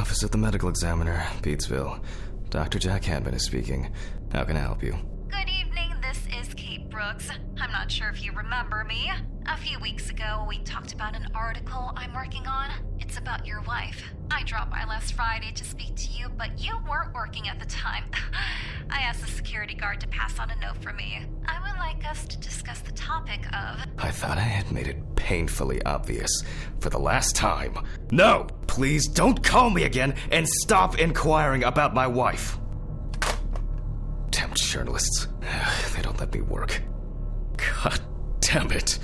Office of the Medical Examiner, Beatsville. Dr. Jack Hanman is speaking. How can I help you? Good evening, this is Kate Brooks. I'm not sure if you remember me. A few weeks ago, we talked about an article I'm working on. It's about your wife. I dropped by last Friday to speak to you, but you weren't working at the time. I asked the security guard to pass on a note for me. I would like us to discuss the topic of... I thought I had made it painfully obvious for the last time. No! Please don't call me again and stop inquiring about my wife. Damn journalists. They don't let me work. God damn it.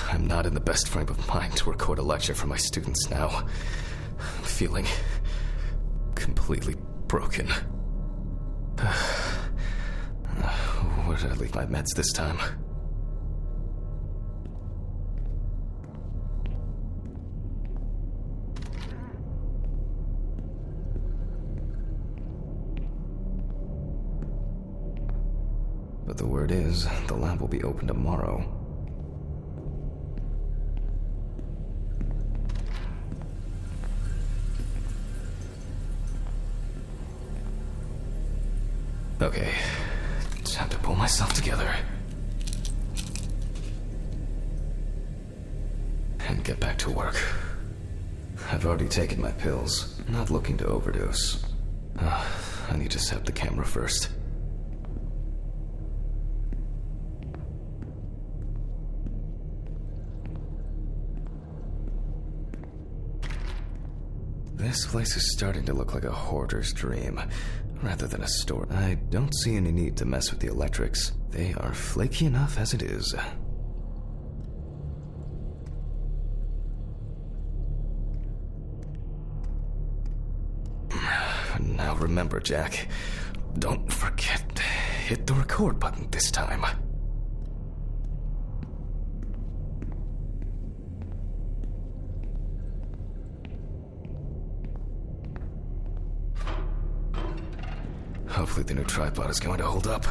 I'm not in the best frame of mind to record a lecture for my students now. I'm feeling completely broken. Where did I leave my meds this time? But the word is, the lab will be open tomorrow. Okay, time to pull myself together. And get back to work. I've already taken my pills, not looking to overdose. I need to set the camera first. This place is starting to look like a hoarder's dream, rather than a store. I don't see any need to mess with the electrics. They are flaky enough as it is. Now remember, Jack, don't forget to hit the record button this time. Hopefully the new tripod is going to hold up.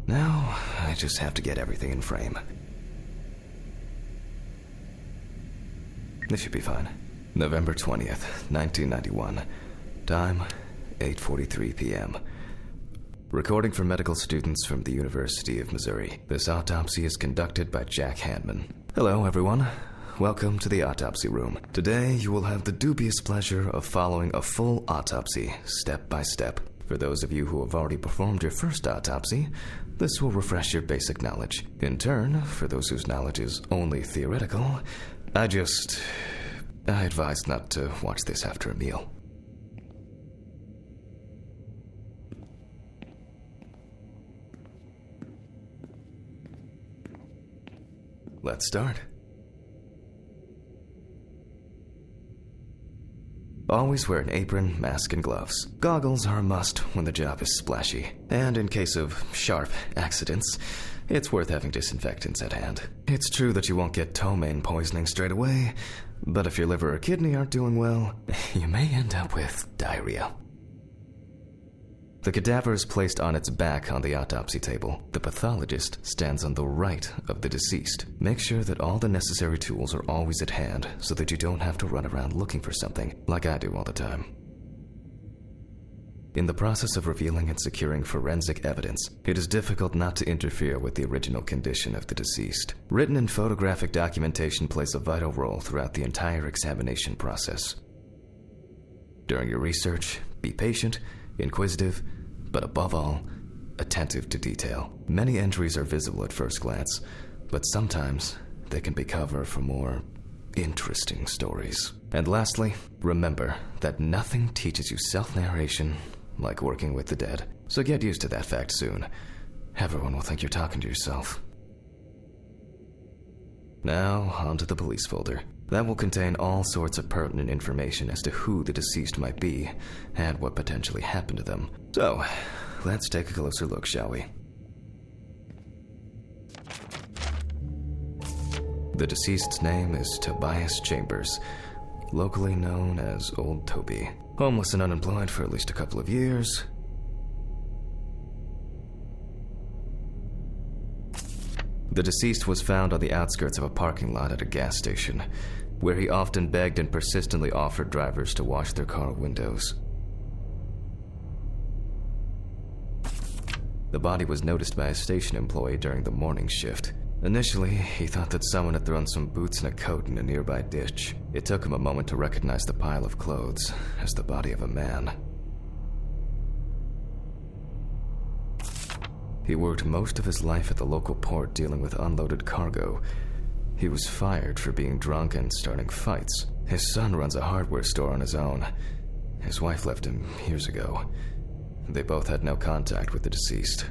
Now, I just have to get everything in frame. This should be fine. November 20th, 1991. Time, 8:43 p.m. Recording for medical students from the University of Missouri. This autopsy is conducted by Jack Hanman. Hello, everyone. Welcome to the autopsy room. Today, you will have the dubious pleasure of following a full autopsy, step by step. For those of you who have already performed your first autopsy, this will refresh your basic knowledge. In turn, for those whose knowledge is only theoretical, I advise not to watch this after a meal. Let's start. Always wear an apron, mask, and gloves. Goggles are a must when the job is splashy. And in case of sharp accidents, it's worth having disinfectants at hand. It's true that you won't get ptomaine poisoning straight away, but if your liver or kidney aren't doing well, you may end up with diarrhea. The cadaver is placed on its back on the autopsy table. The pathologist stands on the right of the deceased. Make sure that all the necessary tools are always at hand so that you don't have to run around looking for something, like I do all the time. In the process of revealing and securing forensic evidence, it is difficult not to interfere with the original condition of the deceased. Written and photographic documentation plays a vital role throughout the entire examination process. During your research, be patient, inquisitive, but above all, attentive to detail. Many entries are visible at first glance, but sometimes they can be cover for more interesting stories. And lastly, remember that nothing teaches you self-narration like working with the dead. So get used to that fact soon. Everyone will think you're talking to yourself. Now, onto the police folder. That will contain all sorts of pertinent information as to who the deceased might be and what potentially happened to them. So, let's take a closer look, shall we? The deceased's name is Tobias Chambers, locally known as Old Toby. Homeless and unemployed for at least a couple of years. The deceased was found on the outskirts of a parking lot at a gas station, where he often begged and persistently offered drivers to wash their car windows. The body was noticed by a station employee during the morning shift. Initially, he thought that someone had thrown some boots and a coat in a nearby ditch. It took him a moment to recognize the pile of clothes as the body of a man. He worked most of his life at the local port dealing with unloaded cargo. He was fired for being drunk and starting fights. His son runs a hardware store on his own. His wife left him years ago. They both had no contact with the deceased.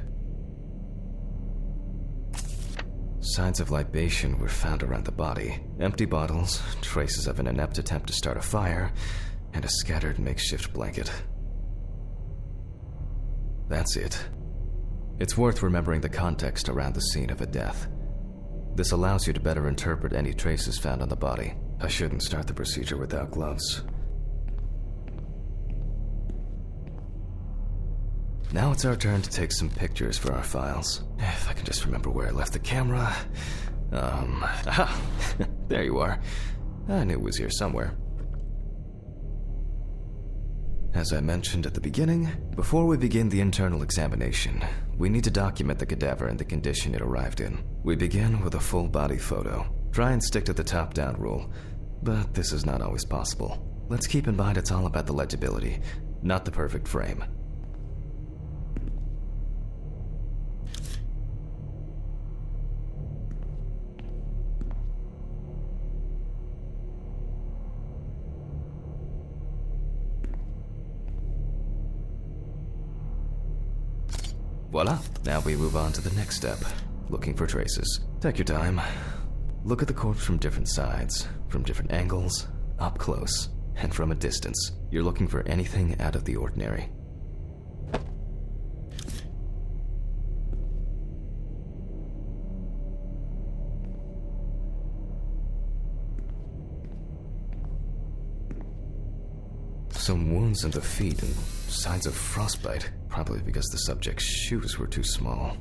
Signs of libation were found around the body. Empty bottles, traces of an inept attempt to start a fire, and a scattered makeshift blanket. That's it. It's worth remembering the context around the scene of a death. This allows you to better interpret any traces found on the body. I shouldn't start the procedure without gloves. Now it's our turn to take some pictures for our files. If I can just remember where I left the camera. Aha! There you are. I knew it was here somewhere. As I mentioned at the beginning, before we begin the internal examination, we need to document the cadaver and the condition it arrived in. We begin with a full body photo. Try and stick to the top-down rule, but this is not always possible. Let's keep in mind it's all about the legibility, not the perfect frame. Voila! Now we move on to the next step, looking for traces. Take your time. Look at the corpse from different sides, from different angles, up close, and from a distance. You're looking for anything out of the ordinary. Some wounds in the feet and signs of frostbite, probably because the subject's shoes were too small.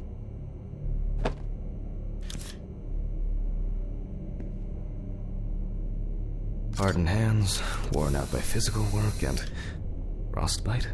Hardened hands, worn out by physical work, and frostbite?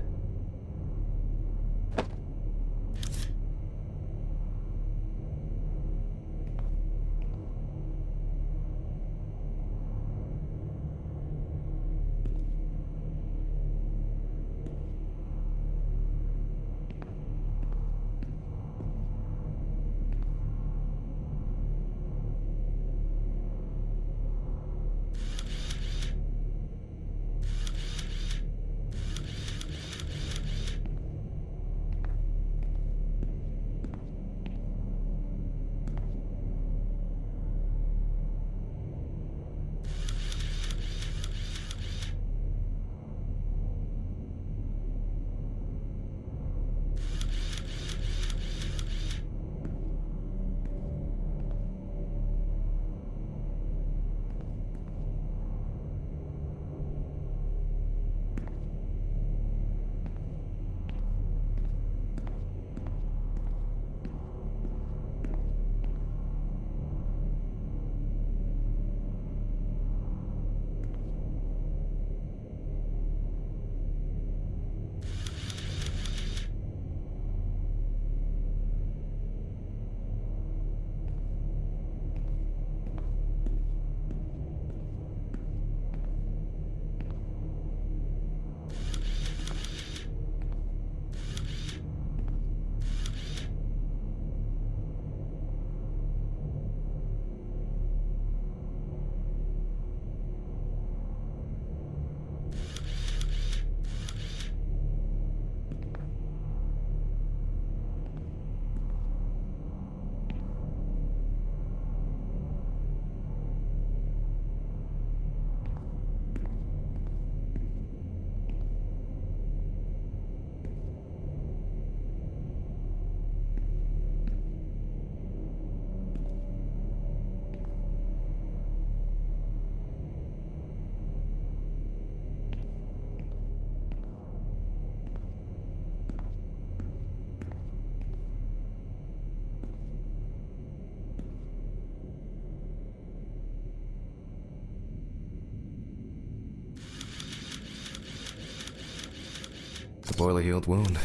poorly healed wound.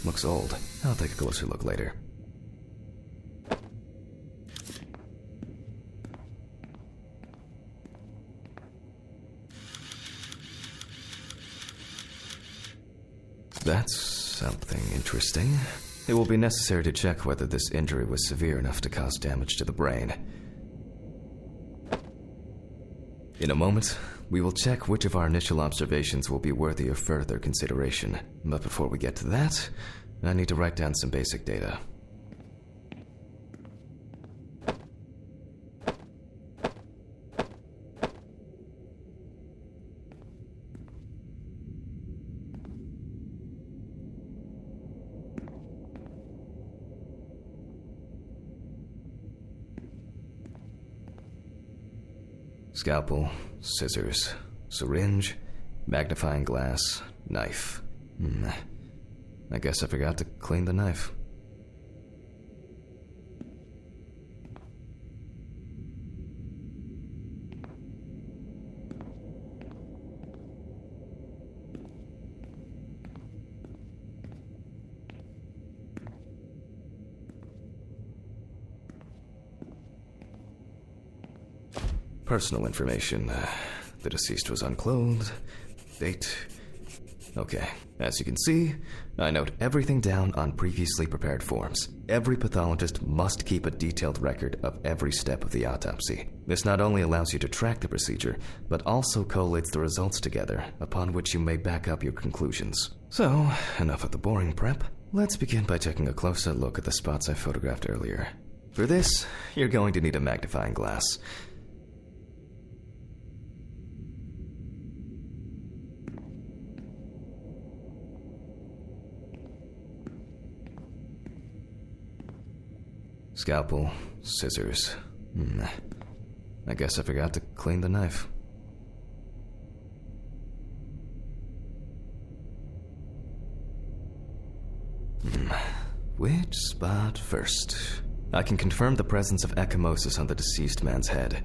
Looks old. I'll take a closer look later. That's something interesting. It will be necessary to check whether this injury was severe enough to cause damage to the brain. In a moment, we will check which of our initial observations will be worthy of further consideration. But before we get to that, I need to write down some basic data. Scalpel, scissors, syringe, magnifying glass, knife. I guess I forgot to clean the knife. Personal information. The deceased was unclothed. Date. Okay. As you can see, I note everything down on previously prepared forms. Every pathologist must keep a detailed record of every step of the autopsy. This not only allows you to track the procedure, but also collates the results together, upon which you may back up your conclusions. So, enough of the boring prep. Let's begin by taking a closer look at the spots I photographed earlier. For this, you're going to need a magnifying glass. Scalpel, scissors. I guess I forgot to clean the knife. Which spot first? I can confirm the presence of ecchymosis on the deceased man's head.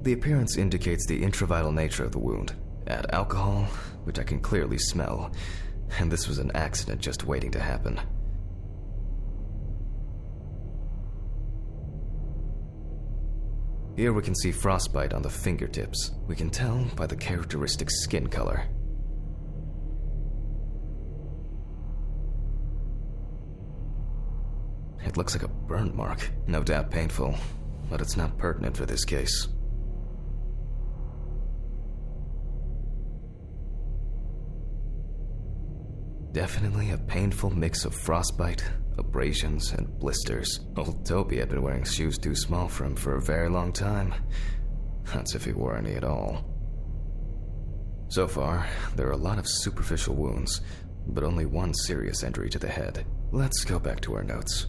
The appearance indicates the intravital nature of the wound. Add alcohol, which I can clearly smell, and this was an accident just waiting to happen. Here we can see frostbite on the fingertips. We can tell by the characteristic skin color. It looks like a burn mark. No doubt painful, but it's not pertinent for this case. Definitely a painful mix of frostbite, abrasions, and blisters. Old Toby had been wearing shoes too small for him for a very long time. That's if he wore any at all. So far, there are a lot of superficial wounds, but only one serious injury to the head. Let's go back to our notes.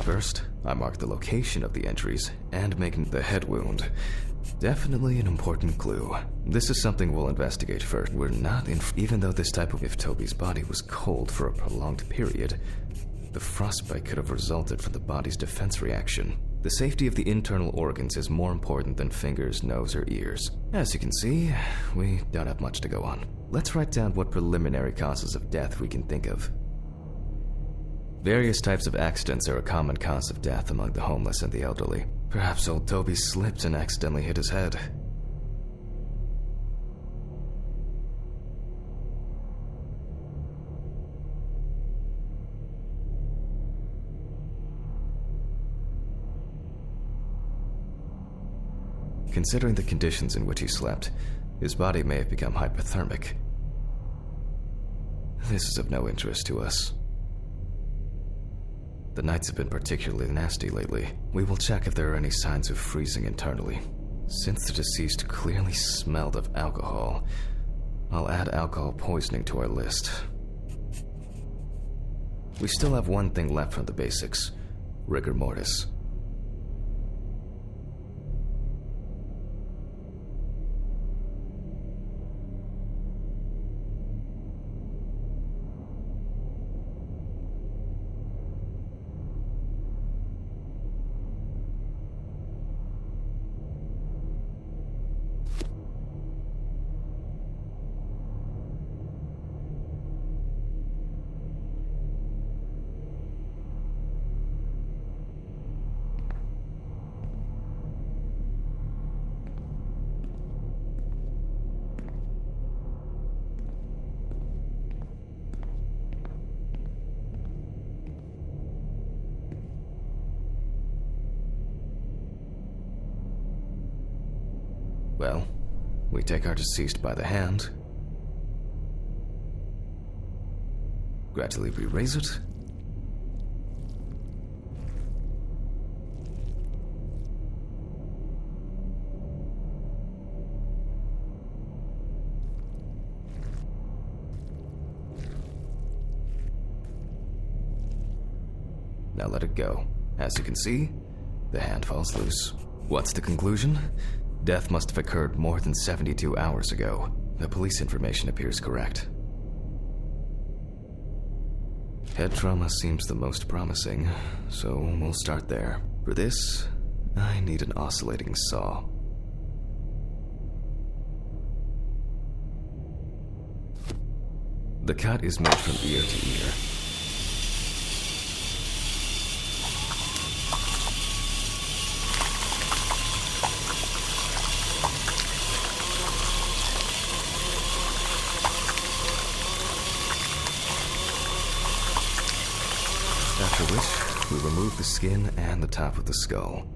First, I marked the location of the injuries and making the head wound. Definitely an important clue. This is something we'll investigate first. We're not even though this type of... If Toby's body was cold for a prolonged period, the frostbite could have resulted from the body's defense reaction. The safety of the internal organs is more important than fingers, nose, or ears. As you can see, we don't have much to go on. Let's write down what preliminary causes of death we can think of. Various types of accidents are a common cause of death among the homeless and the elderly. Perhaps old Toby slipped and accidentally hit his head. Considering the conditions in which he slept, his body may have become hypothermic. This is of no interest to us. The nights have been particularly nasty lately. We will check if there are any signs of freezing internally. Since the deceased clearly smelled of alcohol, I'll add alcohol poisoning to our list. We still have one thing left from the basics: rigor mortis. Well, we take our deceased by the hand, gradually re-raise it, now let it go. As you can see, the hand falls loose. What's the conclusion? Death must have occurred more than 72 hours ago. The police information appears correct. Head trauma seems the most promising, so we'll start there. For this, I need an oscillating saw. The cut is made from ear to ear. After which, we remove the skin and the top of the skull.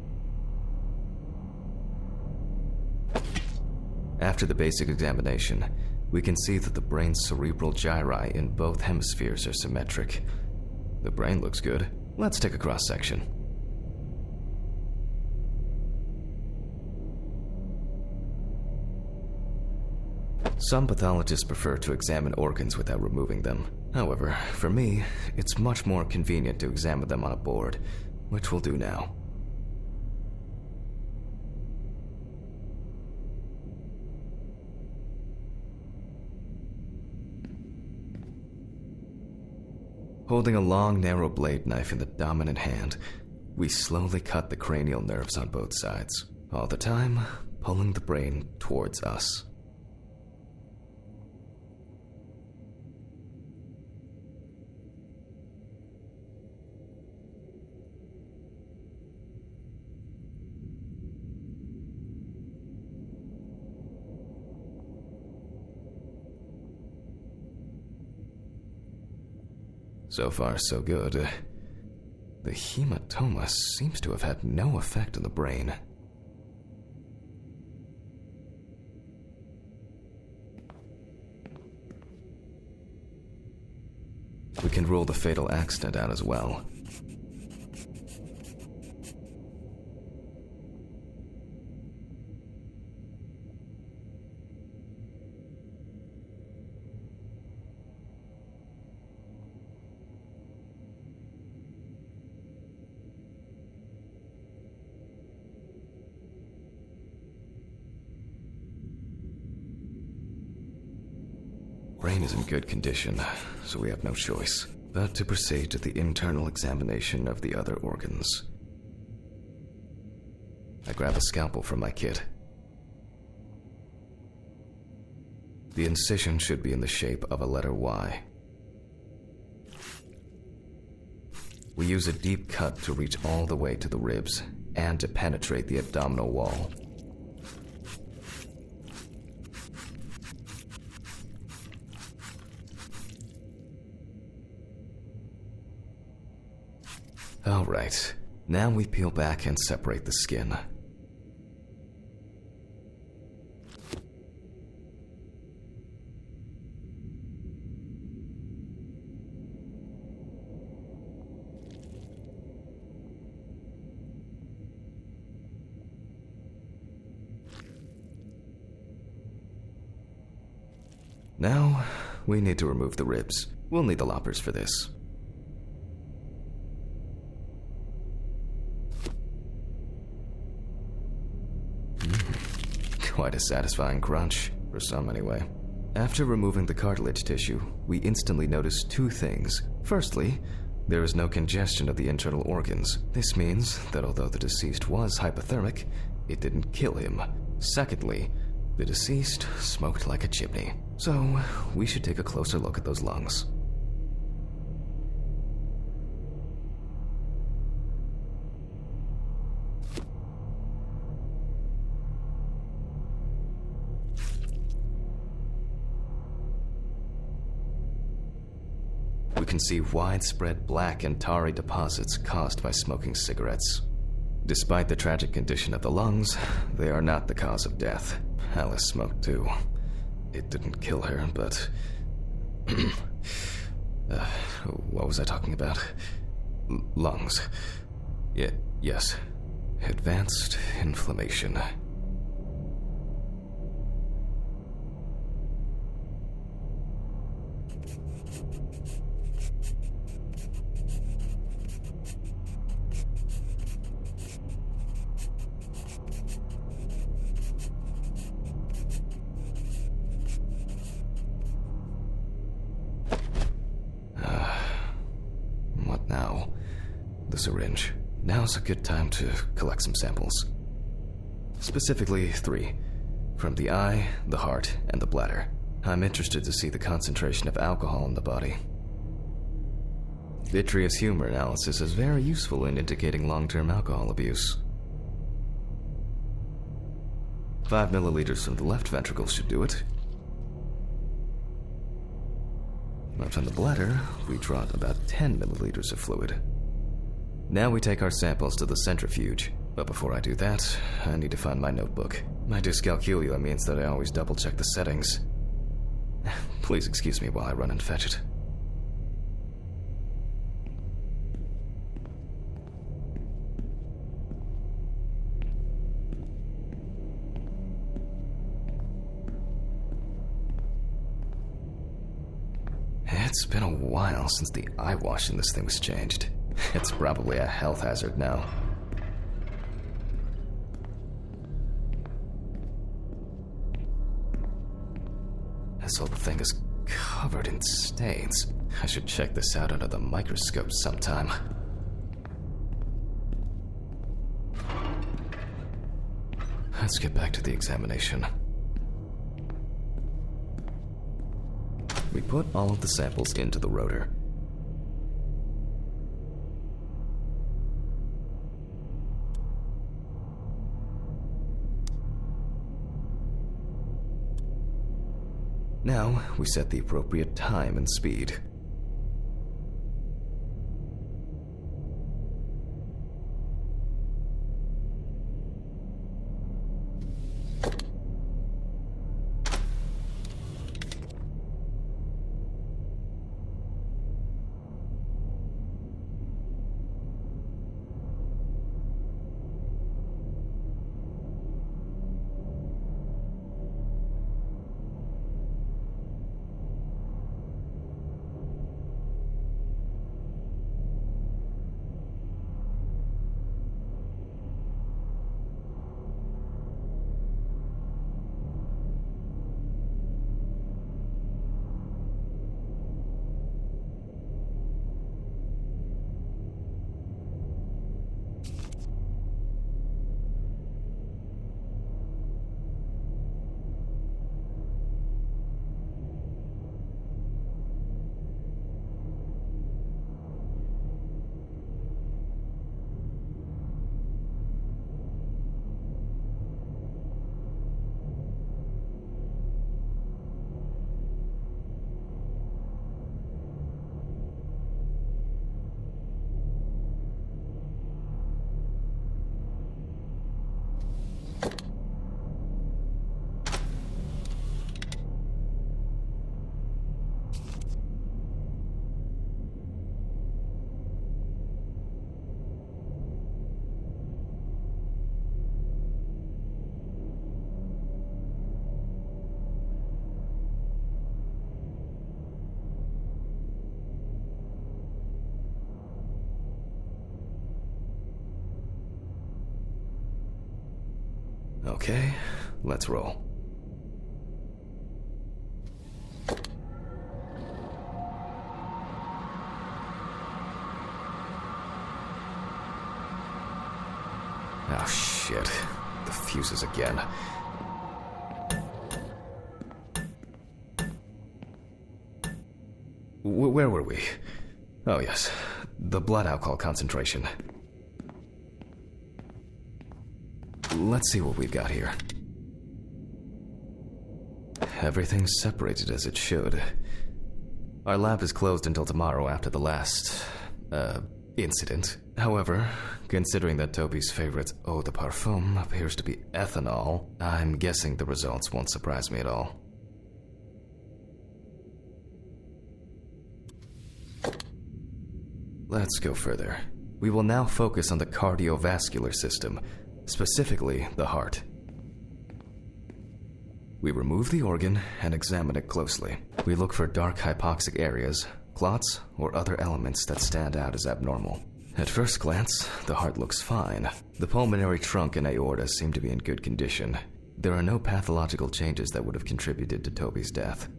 After the basic examination, we can see that the brain's cerebral gyri in both hemispheres are symmetric. The brain looks good. Let's take a cross-section. Some pathologists prefer to examine organs without removing them. However, for me, it's much more convenient to examine them on a board, which we'll do now. Holding a long, narrow blade knife in the dominant hand, we slowly cut the cranial nerves on both sides, all the time pulling the brain towards us. So far, so good. The hematoma seems to have had no effect on the brain. We can rule the fatal accident out as well. Brain is in good condition, so we have no choice but to proceed to the internal examination of the other organs. I grab a scalpel from my kit. The incision should be in the shape of a letter Y. We use a deep cut to reach all the way to the ribs and to penetrate the abdominal wall. Alright, now we peel back and separate the skin. Now, we need to remove the ribs. We'll need the loppers for this. Quite a satisfying crunch, for some anyway. After removing the cartilage tissue, we instantly notice two things. Firstly, there is no congestion of the internal organs. This means that although the deceased was hypothermic, it didn't kill him. Secondly, the deceased smoked like a chimney. So, we should take a closer look at those lungs. We can see widespread black and tarry deposits caused by smoking cigarettes. Despite the tragic condition of the lungs, they are not the cause of death. Alice smoked too. It didn't kill her, but... what was I talking about? Lungs. Yes. Advanced inflammation. What now? The syringe. Now's a good time to collect some samples. Specifically 3. From the eye, the heart, and the bladder. I'm interested to see the concentration of alcohol in the body. Vitreous humor analysis is very useful in indicating long-term alcohol abuse. 5 milliliters from the left ventricle should do it. But from the bladder, we draw about 10 milliliters of fluid. Now we take our samples to the centrifuge, but before I do that, I need to find my notebook. My dyscalculia means that I always double-check the settings. Please excuse me while I run and fetch it. It's been a while since the eye wash in this thing was changed. It's probably a health hazard now. This whole thing is covered in stains. I should check this out under the microscope sometime. Let's get back to the examination. We put all of the samples into the rotor. Now, we set the appropriate time and speed. Okay, let's roll. Oh, shit. The fuses again. Where were we? Oh, yes. The blood alcohol concentration. Let's see what we've got here. Everything's separated as it should. Our lab is closed until tomorrow after the last, incident. However, considering that Toby's favorite eau de parfum appears to be ethanol, I'm guessing the results won't surprise me at all. Let's go further. We will now focus on the cardiovascular system, specifically the heart. We remove the organ and examine it closely. We look for dark hypoxic areas, clots, or other elements that stand out as abnormal. At first glance, the heart looks fine. The pulmonary trunk and aorta seem to be in good condition. There are no pathological changes that would have contributed to Toby's death.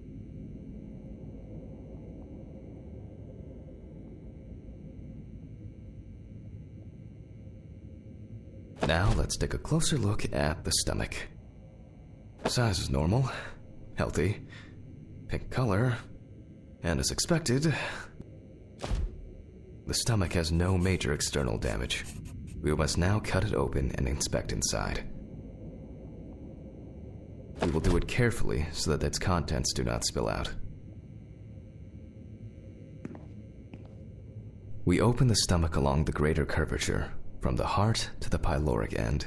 Now let's take a closer look at the stomach. Size is normal, healthy, pink color, and as expected, the stomach has no major external damage. We must now cut it open and inspect inside. We will do it carefully so that its contents do not spill out. We open the stomach along the greater curvature, from the heart to the pyloric end.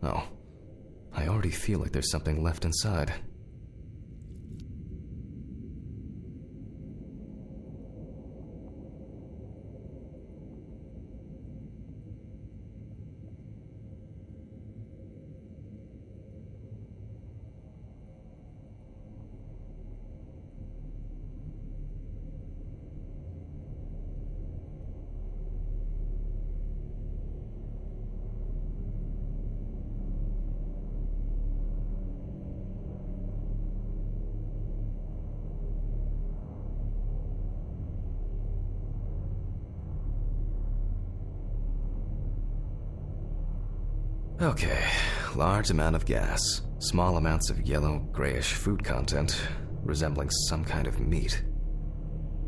Oh, I already feel like there's something left inside. Okay, large amount of gas, small amounts of yellow, grayish food content, resembling some kind of meat.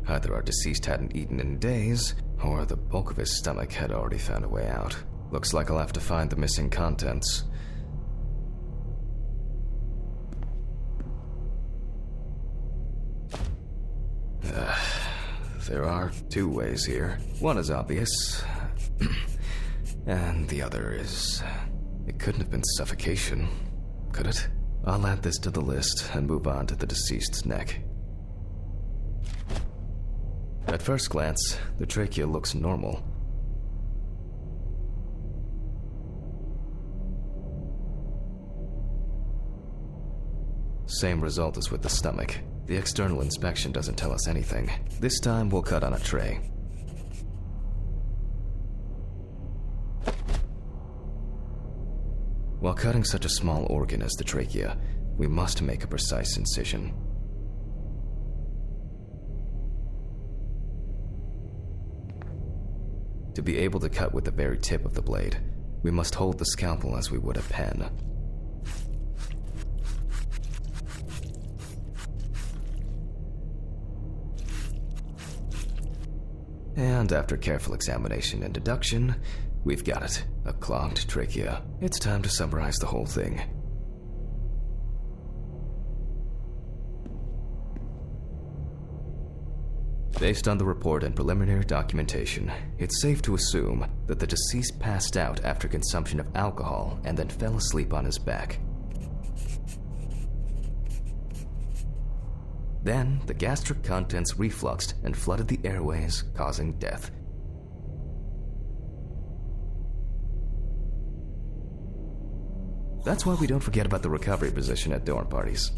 Either our deceased hadn't eaten in days, or the bulk of his stomach had already found a way out. Looks like I'll have to find the missing contents. There are two ways here. One is obvious, and the other is... It couldn't have been suffocation, could it? I'll add this to the list and move on to the deceased's neck. At first glance, the trachea looks normal. Same result as with the stomach. The external inspection doesn't tell us anything. This time we'll cut on a tray. While cutting such a small organ as the trachea, we must make a precise incision. To be able to cut with the very tip of the blade, we must hold the scalpel as we would a pen. And after careful examination and deduction, we've got it, a clogged trachea. It's time to summarize the whole thing. Based on the report and preliminary documentation, it's safe to assume that the deceased passed out after consumption of alcohol and then fell asleep on his back. Then, the gastric contents refluxed and flooded the airways, causing death. That's why we don't forget about the recovery position at dorm parties.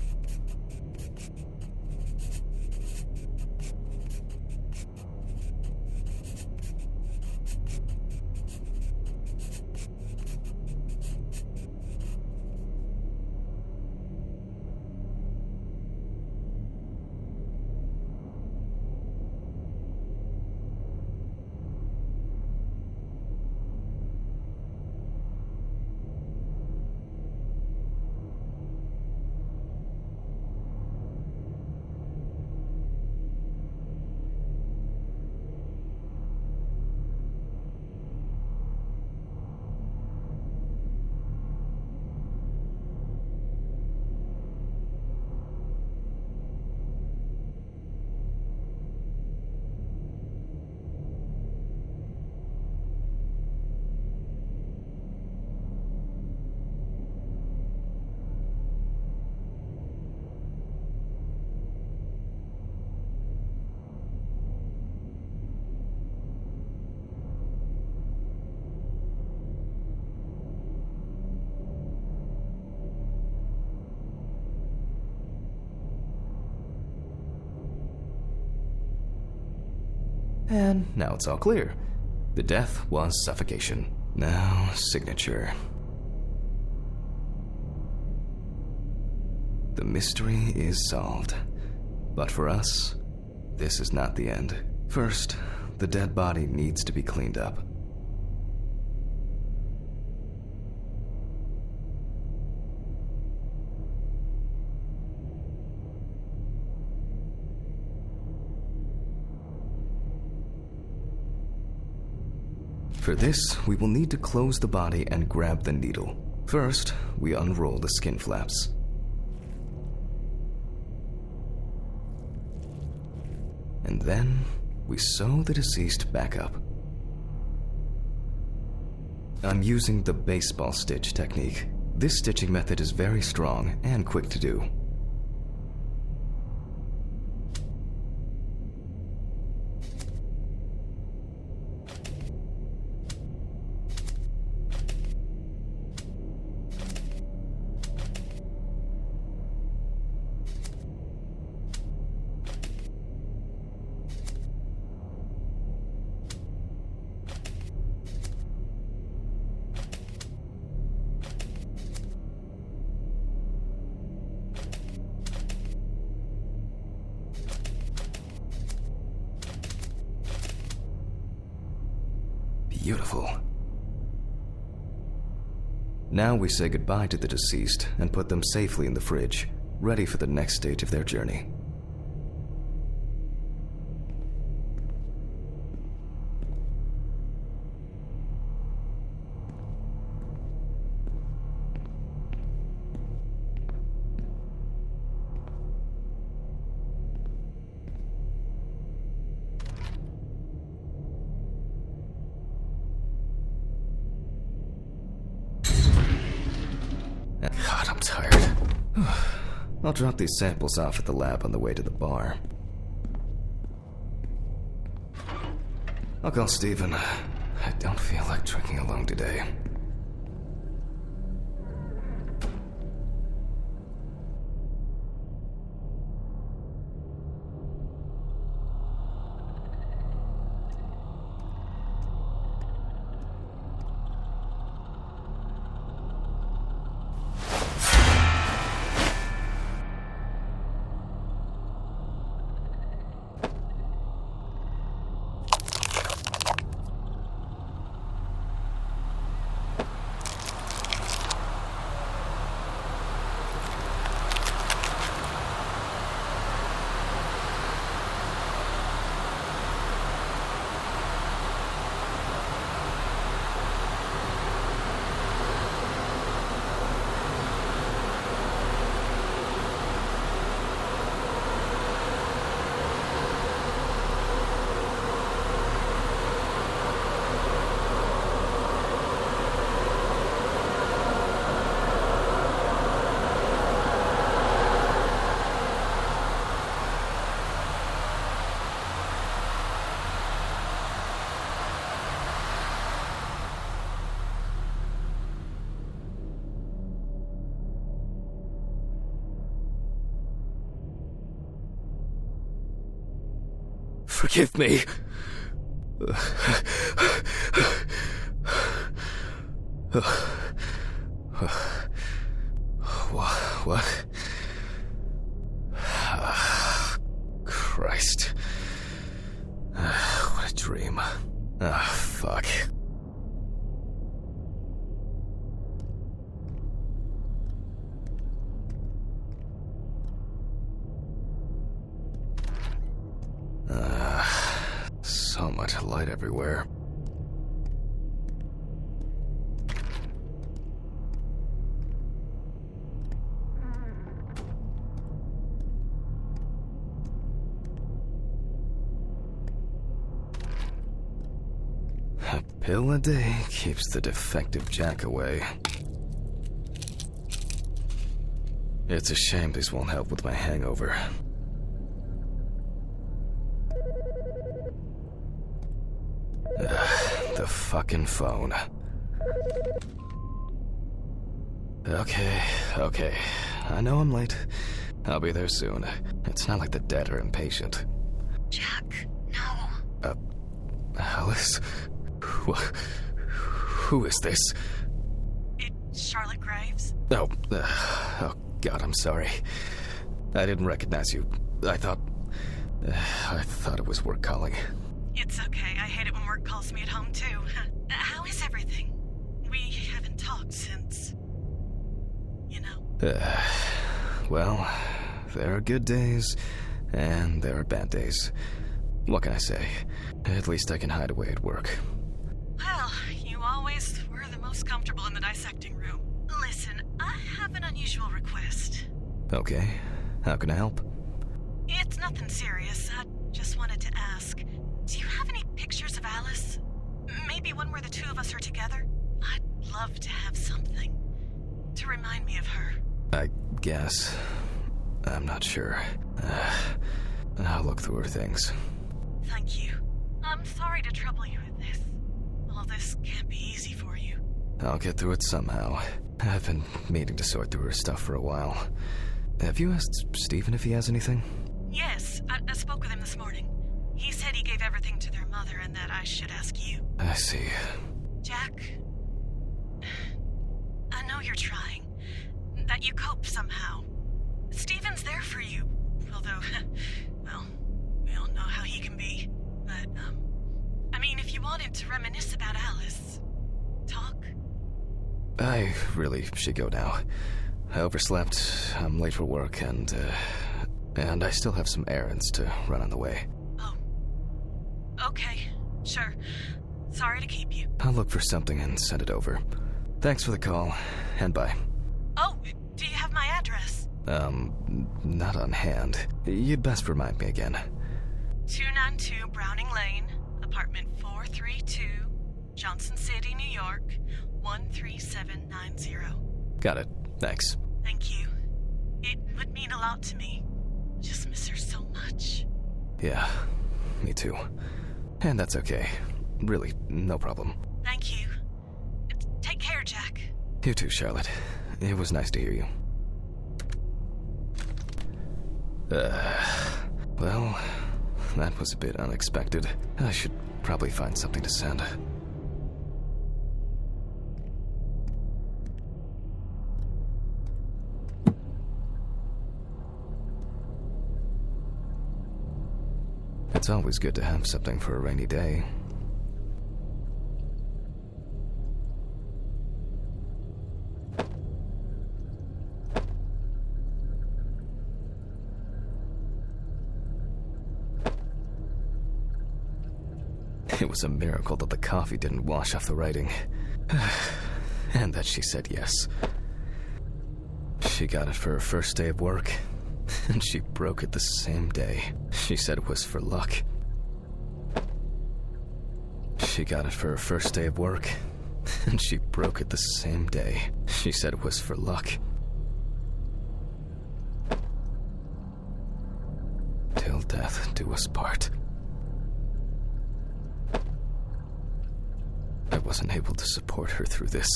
And now it's all clear. The death was suffocation. Now, signature. The mystery is solved. But for us, this is not the end. First, the dead body needs to be cleaned up. For this, we will need to close the body and grab the needle. First, we unroll the skin flaps. And then, we sew the deceased back up. I'm using the baseball stitch technique. This stitching method is very strong and quick to do. Beautiful. Now we say goodbye to the deceased and put them safely in the fridge, ready for the next stage of their journey. God, I'm tired. I'll drop these samples off at the lab on the way to the bar. I'll call Steven. I don't feel like drinking alone today. Forgive me. What? Christ. What a dream. Fuck. So much light everywhere. A pill a day keeps the defective Jack away. It's a shame these won't help with my hangover. The fucking phone. Okay. I know I'm late. I'll be there soon. It's not like the dead are impatient. Jack, no. Alice? Who is this? It's Charlotte Graves. Oh God, I'm sorry. I didn't recognize you. I thought it was work calling. It's okay. I hate it when work calls me at home, too. How is everything? We haven't talked since... you know. Well, there are good days, and there are bad days. What can I say? At least I can hide away at work. Well, you always were the most comfortable in the dissecting room. Listen, I have an unusual request. Okay, how can I help? It's nothing serious. I just wanted to ask, do you have any pictures of Alice? Maybe one where the two of us are together? I'd love to have something to remind me of her. I guess. I'm not sure. I'll look through her things. Thank you. I'm sorry to trouble you with this. All this can't be easy for you. I'll get through it somehow. I've been meaning to sort through her stuff for a while. Have you asked Stephen if he has anything? Yes, I spoke with him this morning. He said he gave everything to their mother and that I should ask you. I see. Jack, I know you're trying. That you cope somehow. Stephen's there for you. Although, well, we all know how he can be. But, I mean, if you wanted to reminisce about Alice, talk. I really should go now. I overslept, I'm late for work, and I still have some errands to run on the way. Oh. Okay, sure. Sorry to keep you. I'll look for something and send it over. Thanks for the call, and bye. Oh, do you have my address? Not on hand. You'd best remind me again. 292 Browning Lane, apartment 432, Johnson City, New York, 13790. Got it. Thanks. Thank you. It would mean a lot to me. Just miss her so much. Yeah, me too. And that's okay. Really, no problem. Thank you. Take care, Jack. You too, Charlotte. It was nice to hear you. Well, that was a bit unexpected. I should probably find something to send. It's always good to have something for a rainy day. It was a miracle that the coffee didn't wash off the writing. And that she said yes. She got it for her first day of work, and she broke it the same day. She said it was for luck. She got it for her first day of work, and she broke it the same day. She said it was for luck. Till death do us part. I wasn't able to support her through this.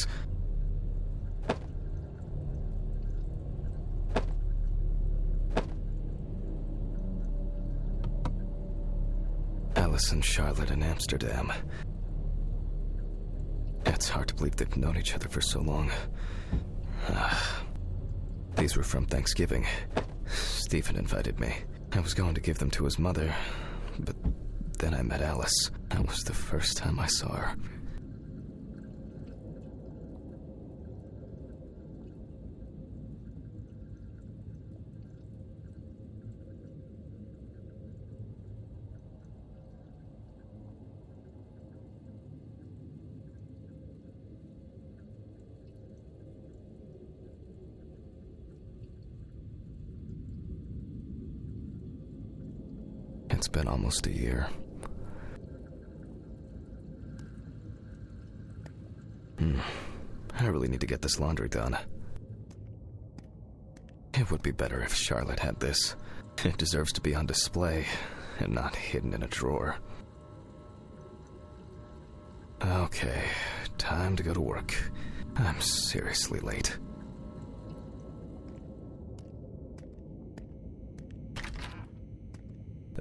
Alice and Charlotte in Amsterdam. It's hard to believe they've known each other for so long. These were from Thanksgiving. Stephen invited me. I was going to give them to his mother, but then I met Alice. That was the first time I saw her. It's been almost a year. I really need to get this laundry done. It would be better if Charlotte had this. It deserves to be on display and not hidden in a drawer. Okay, time to go to work. I'm seriously late.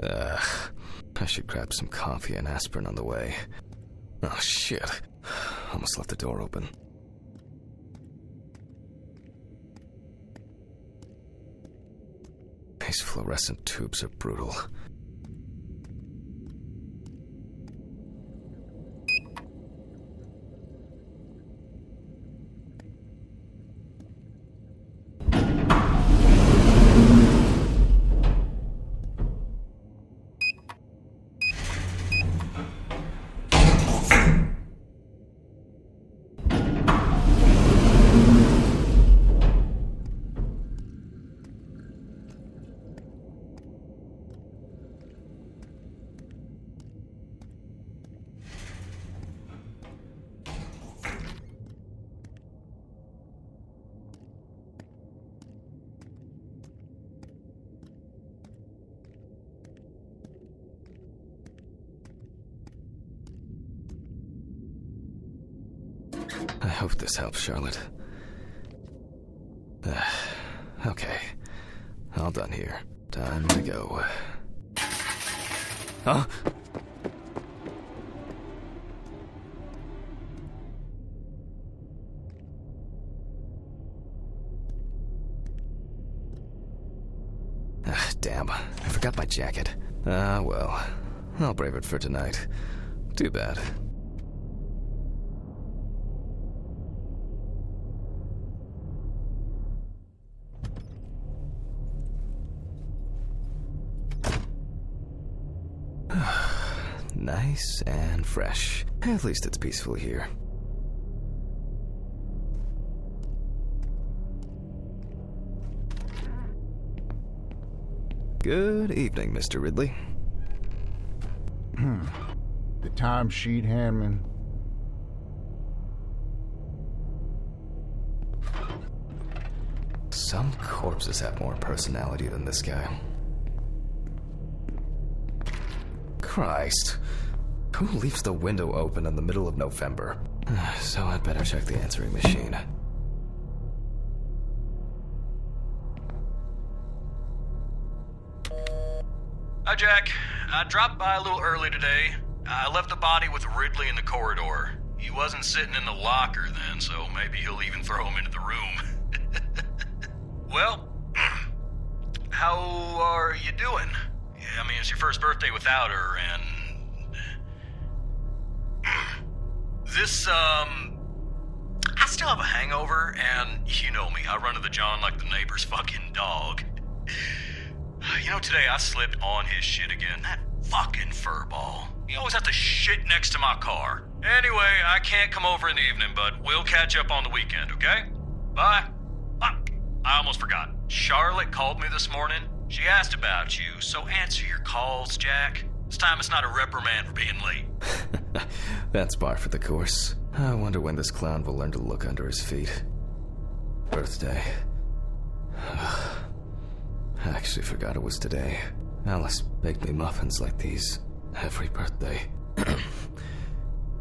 I should grab some coffee and aspirin on the way. Oh, shit. Almost left the door open. These fluorescent tubes are brutal. I hope this helps, Charlotte. Okay. All done here. Time to go. Huh? Damn. I forgot my jacket. Well. I'll brave it for tonight. Too bad. Nice and fresh. At least it's peaceful here. Good evening, Mr. Ridley. The timesheet, Handman. Some corpses have more personality than this guy. Christ. Who leaves the window open in the middle of November? So I'd better check the answering machine. Hi, Jack. I dropped by a little early today. I left the body with Ridley in the corridor. He wasn't sitting in the locker then, so maybe he'll even throw him into the room. Well, how are you doing? I mean, it's your first birthday without her, and... I still have a hangover, and you know me, I run to the John like the neighbor's fucking dog. You know, today I slipped on his shit again. That fucking furball. He always has to shit next to my car. Anyway, I can't come over in the evening, but we'll catch up on the weekend, okay? Bye. I almost forgot. Charlotte called me this morning. She asked about you, so answer your calls, Jack. This time it's not a reprimand for being late. That's par for the course. I wonder when this clown will learn to look under his feet. Birthday. I actually forgot it was today. Alice baked me muffins like these every birthday.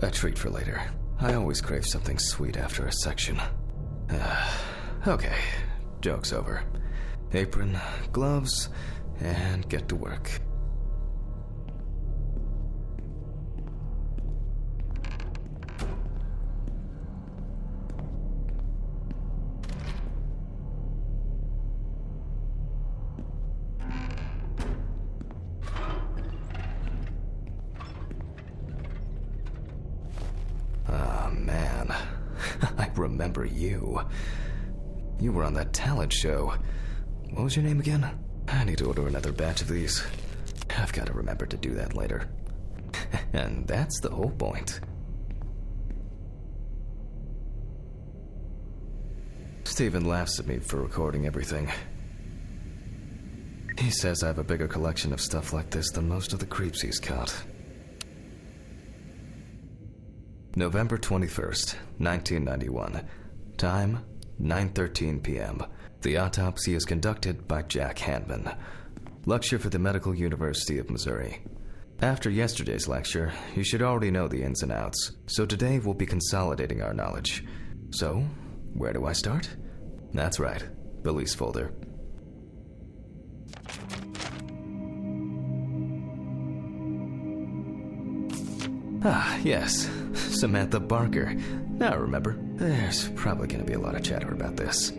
A treat for later. I always crave something sweet after a section. Okay, joke's over. Apron, gloves, and get to work. Man. I remember you. You were on that talent show. What was your name again? I need to order another batch of these. I've got to remember to do that later. And that's the whole point. Steven laughs at me for recording everything. He says I have a bigger collection of stuff like this than most of the creeps he's caught. November 21st, 1991. Time, 9:13 p.m. The autopsy is conducted by Jack Handman. Lecture for the Medical University of Missouri. After yesterday's lecture, you should already know the ins and outs, so today we'll be consolidating our knowledge. So, where do I start? That's right, Billy's folder. Ah, yes. Samantha Barker. Now I remember. There's probably going to be a lot of chatter about this.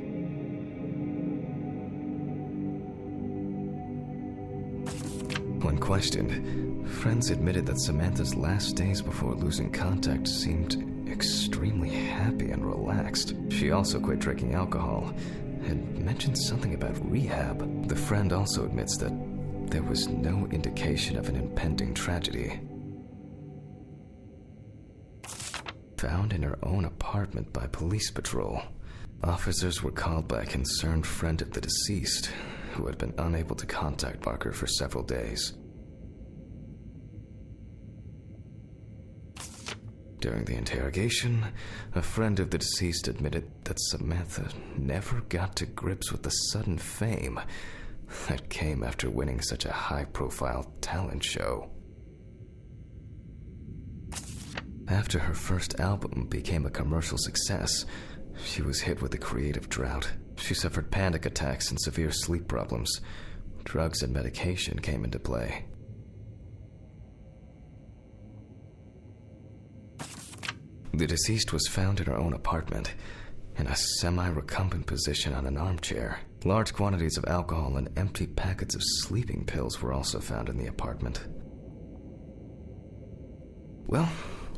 When questioned, friends admitted that Samantha's last days before losing contact seemed extremely happy and relaxed. She also quit drinking alcohol and mentioned something about rehab. The friend also admits that there was no indication of an impending tragedy. Found in her own apartment by police patrol. Officers were called by a concerned friend of the deceased, who had been unable to contact Barker for several days. During the interrogation, a friend of the deceased admitted that Samantha never got to grips with the sudden fame that came after winning such a high-profile talent show. After her first album became a commercial success, she was hit with a creative drought. She suffered panic attacks and severe sleep problems. Drugs and medication came into play. The deceased was found in her own apartment, in a semi-recumbent position on an armchair. Large quantities of alcohol and empty packets of sleeping pills were also found in the apartment. Well,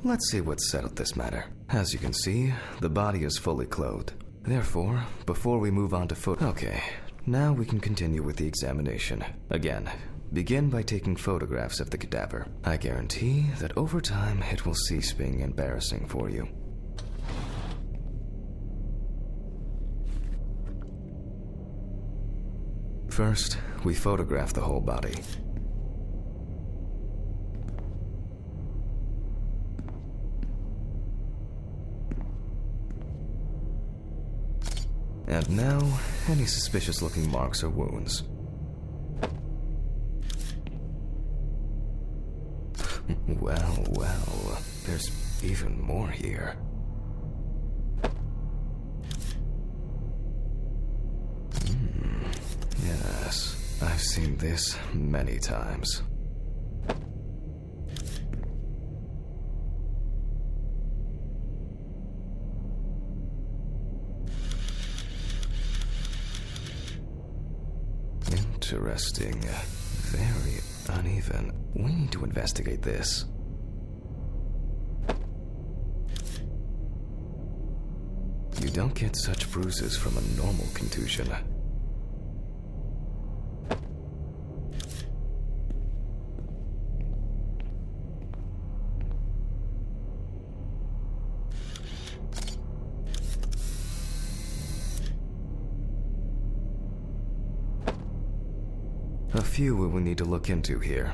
let's see what settled this matter. As you can see, the body is fully clothed. Therefore, before we move on to Okay, now we can continue with the examination. Again, begin by taking photographs of the cadaver. I guarantee that over time it will cease being embarrassing for you. First, we photograph the whole body. And now, any suspicious-looking marks or wounds. Well, there's even more here. Yes, I've seen this many times. Interesting. Very uneven. We need to investigate this. You don't get such bruises from a normal contusion. A few we will need to look into here.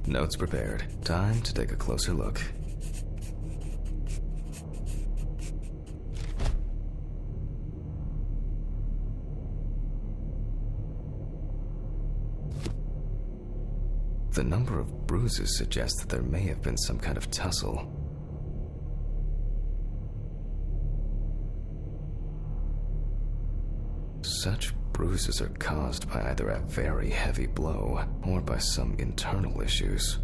Notes prepared. Time to take a closer look. The number of bruises suggests that there may have been some kind of tussle. Such bruises are caused by either a very heavy blow or by some internal issues.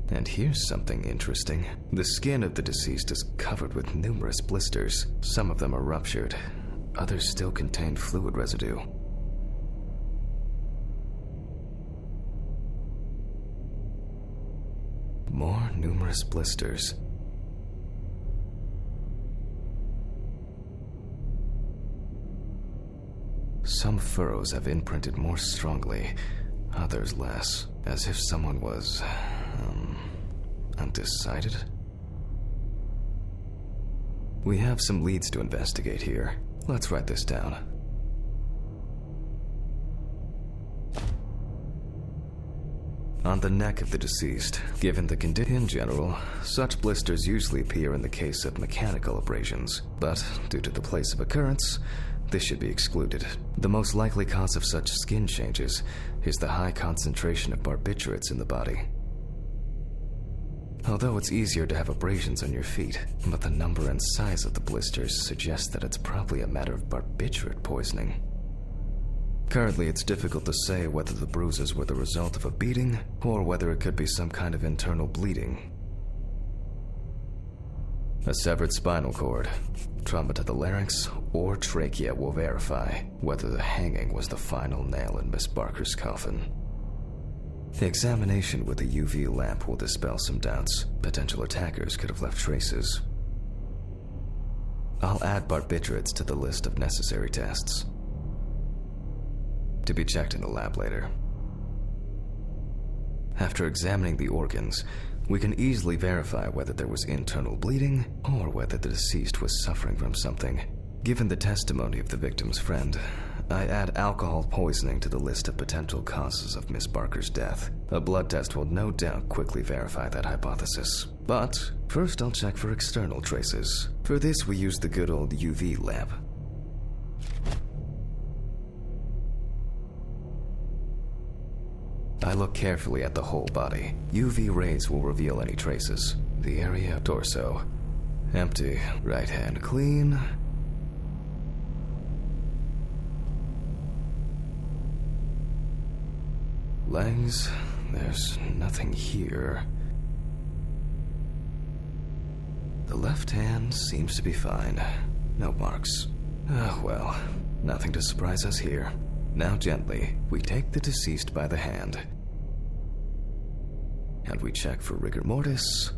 And here's something interesting. The skin of the deceased is covered with numerous blisters. Some of them are ruptured. Others still contain fluid residue. More numerous blisters. Some furrows have imprinted more strongly, others less, as if someone was, undecided. We have some leads to investigate here. Let's write this down. On the neck of the deceased, given the condition in general, such blisters usually appear in the case of mechanical abrasions, but due to the place of occurrence, this should be excluded. The most likely cause of such skin changes is the high concentration of barbiturates in the body. Although it's easier to have abrasions on your feet, but the number and size of the blisters suggest that it's probably a matter of barbiturate poisoning. Currently, it's difficult to say whether the bruises were the result of a beating or whether it could be some kind of internal bleeding. A severed spinal cord, trauma to the larynx, or trachea will verify whether the hanging was the final nail in Miss Barker's coffin. The examination with a UV lamp will dispel some doubts. Potential attackers could have left traces. I'll add barbiturates to the list of necessary tests, to be checked in the lab later. After examining the organs, we can easily verify whether there was internal bleeding or whether the deceased was suffering from something. Given the testimony of the victim's friend, I add alcohol poisoning to the list of potential causes of Miss Barker's death. A blood test will no doubt quickly verify that hypothesis. But first I'll check for external traces. For this we use the good old UV lamp. I look carefully at the whole body. UV rays will reveal any traces. The area of torso. Empty. Right hand clean. Legs. There's nothing here. The left hand seems to be fine. No marks. Well, nothing to surprise us here. Now gently, we take the deceased by the hand. And we check for rigor mortis.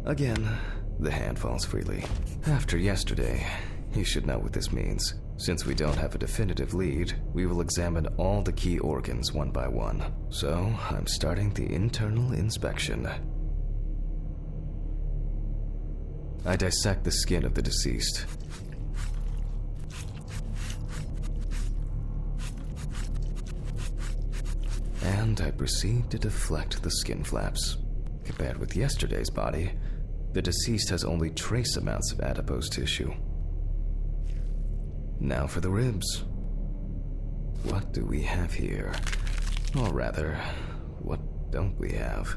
Again, the hand falls freely. After yesterday, you should know what this means. Since we don't have a definitive lead, we will examine all the key organs one by one. So, I'm starting the internal inspection. I dissect the skin of the deceased. And I proceed to deflect the skin flaps. Compared with yesterday's body, the deceased has only trace amounts of adipose tissue. Now for the ribs. What do we have here? Or rather, what don't we have?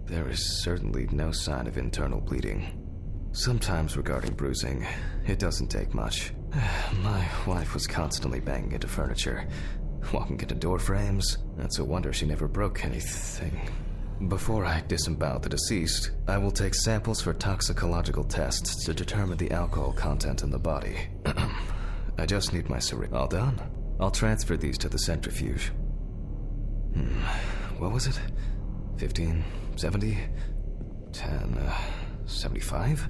There is certainly no sign of internal bleeding. Sometimes regarding bruising, it doesn't take much. My wife was constantly banging into furniture, walking into door frames. It's a wonder she never broke anything. Before I disembowel the deceased, I will take samples for toxicological tests to determine the alcohol content in the body. I just need my syringe. All done. I'll transfer these to the centrifuge. What was it? 15, 70, 10, 75?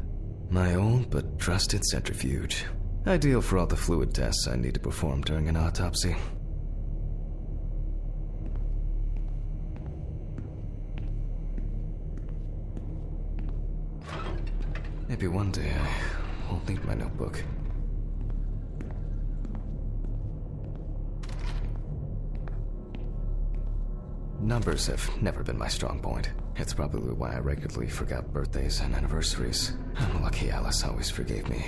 My old but trusted centrifuge. Ideal for all the fluid tests I need to perform during an autopsy. Maybe one day I won't need my notebook. Numbers have never been my strong point. It's probably why I regularly forgot birthdays and anniversaries. I'm lucky Alice always forgave me.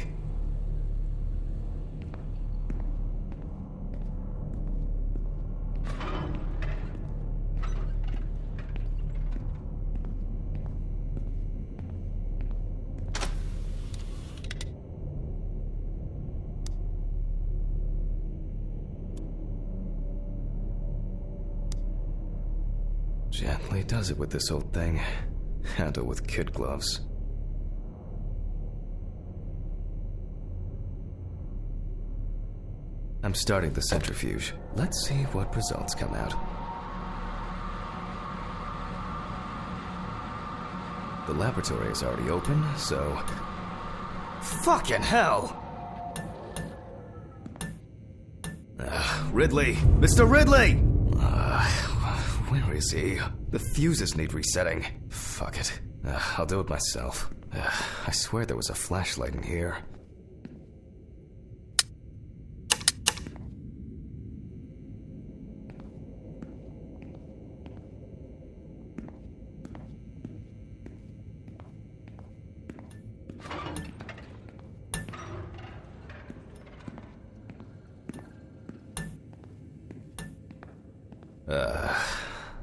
Gently does it with this old thing. Handle with kid gloves. I'm starting the centrifuge. Let's see what results come out. The laboratory is already open, so... Fucking hell! Ridley! Mr. Ridley! Where is he? The fuses need resetting. Fuck it. I'll do it myself. I swear there was a flashlight in here.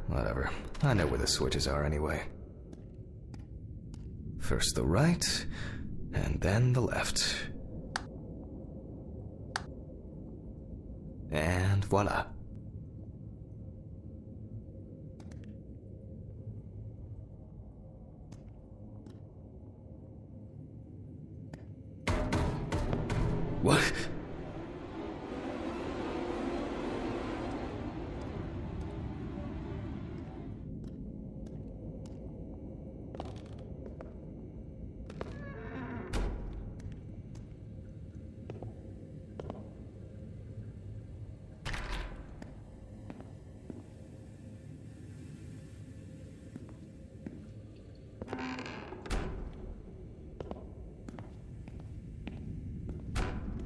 Whatever. I know where the switches are anyway. First the right, and then the left. And voila. What?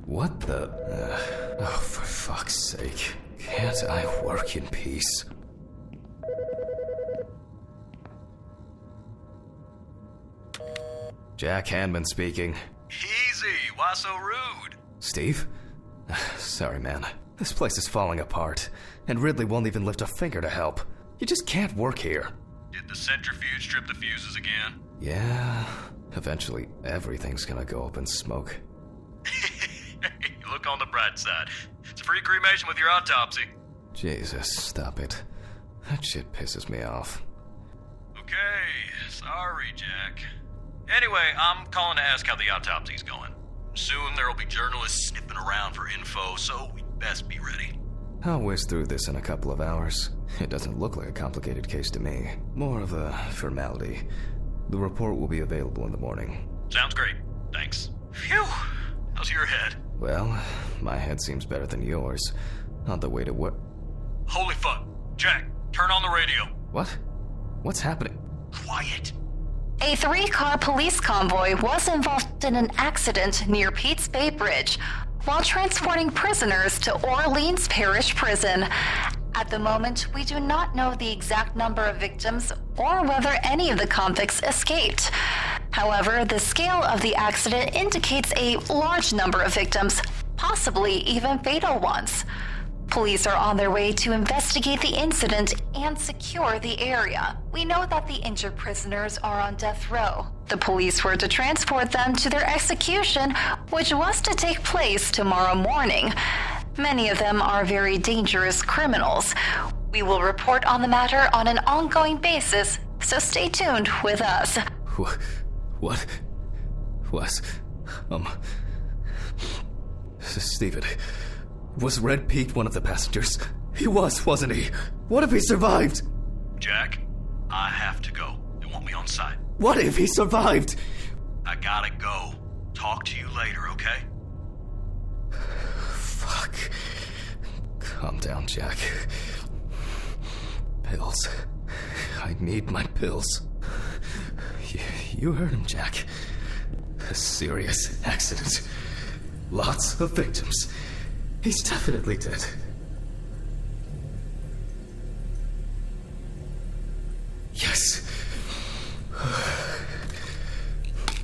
What the... oh, for fuck's sake. Can't I work in peace? Jack Hanman speaking. Easy, why so rude? Steve? Sorry, man. This place is falling apart, and Ridley won't even lift a finger to help. You just can't work here. Did the centrifuge strip the fuses again? Yeah, eventually everything's gonna go up in smoke. Look on the bright side. It's a free cremation with your autopsy. Jesus, stop it. That shit pisses me off. Okay, sorry, Jack. Anyway, I'm calling to ask how the autopsy's going. Soon there'll be journalists sniffing around for info, so we'd best be ready. I'll whiz through this in a couple of hours. It doesn't look like a complicated case to me. More of a formality. The report will be available in the morning. Sounds great. Thanks. Phew! How's your head? Well, my head seems better than yours. On the way to work. Holy fuck. Jack, turn on the radio. What? What's happening? Quiet. A 3-car police convoy was involved in an accident near Pete's Bay Bridge while transporting prisoners to Orleans Parish Prison. At the moment, we do not know the exact number of victims or whether any of the convicts escaped. However, the scale of the accident indicates a large number of victims, possibly even fatal ones. Police are on their way to investigate the incident and secure the area. We know that the injured prisoners are on death row. The police were to transport them to their execution, which was to take place tomorrow morning. Many of them are very dangerous criminals. We will report on the matter on an ongoing basis, so stay tuned with us. What? Stephen, was Red Pete one of the passengers? He was, wasn't he? What if he survived? Jack, I have to go. They want me on site. What if he survived? I gotta go. Talk to you later, okay? Fuck. Calm down, Jack. Pills. I need my pills. You heard him, Jack. A serious accident. Lots of victims. He's definitely dead. Yes.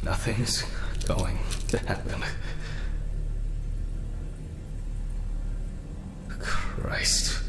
Nothing's going to happen. Christ.